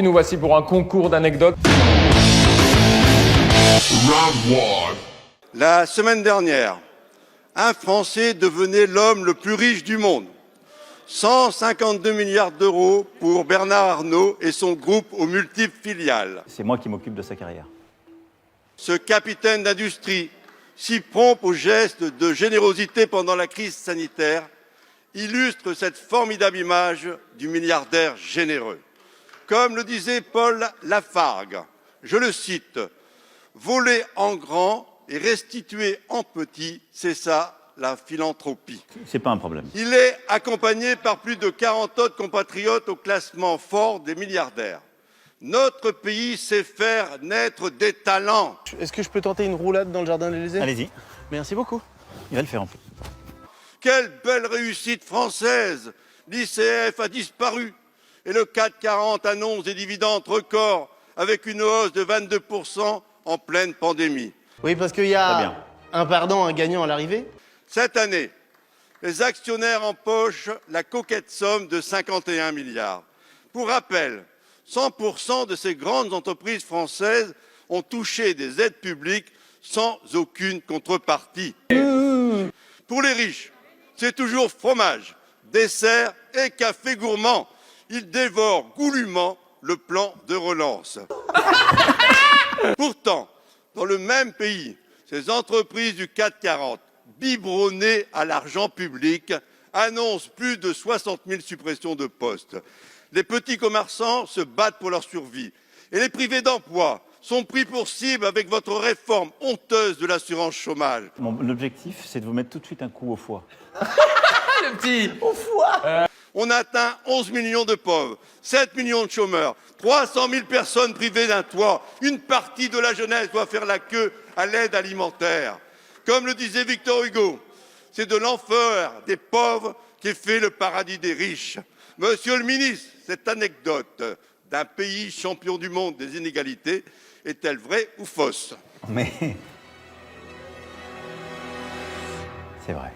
Nous voici pour un concours d'anecdotes. La semaine dernière, un Français devenait l'homme le plus riche du monde. 152 milliards d'euros pour Bernard Arnault et son groupe aux multiples filiales. C'est moi qui m'occupe de sa carrière. Ce capitaine d'industrie, si prompt aux gestes de générosité pendant la crise sanitaire, illustre cette formidable image du milliardaire généreux. Comme le disait Paul Lafargue, je le cite, « Voler en grand et restituer en petit, c'est ça la philanthropie ». C'est pas un problème. Il est accompagné par plus de 40 autres compatriotes au classement fort des milliardaires. Notre pays sait faire naître des talents. Est-ce que je peux tenter une roulade dans le jardin de l'Élysée? Allez-y, Merci beaucoup. il va le faire en plus. Quelle belle réussite française! L'ICF a disparu et le CAC 40 annonce des dividendes records avec une hausse de 22% en pleine pandémie. Oui, parce qu'il y Très a bien. un perdant, un gagnant à l'arrivée. Cette année, les actionnaires empochent la coquette somme de 51 milliards. Pour rappel, 100% de ces grandes entreprises françaises ont touché des aides publiques sans aucune contrepartie. Pour les riches, c'est toujours fromage, dessert et café gourmand. Ils dévorent goulûment le plan de relance. Pourtant, dans le même pays, ces entreprises du CAC 40, biberonnées à l'argent public, annoncent plus de 60 000 suppressions de postes. Les petits commerçants se battent pour leur survie. Et les privés d'emploi sont pris pour cible avec votre réforme honteuse de l'assurance chômage. Mon objectif, c'est de vous mettre tout de suite un coup au foie. Le petit. On atteint 11 millions de pauvres, 7 millions de chômeurs, 300 000 personnes privées d'un toit. Une partie de la jeunesse doit faire la queue à l'aide alimentaire. Comme le disait Victor Hugo, c'est de l'enfer des pauvres qu'est fait le paradis des riches. Monsieur le ministre, cette anecdote d'un pays champion du monde des inégalités est-elle vraie ou fausse? Mais... c'est vrai.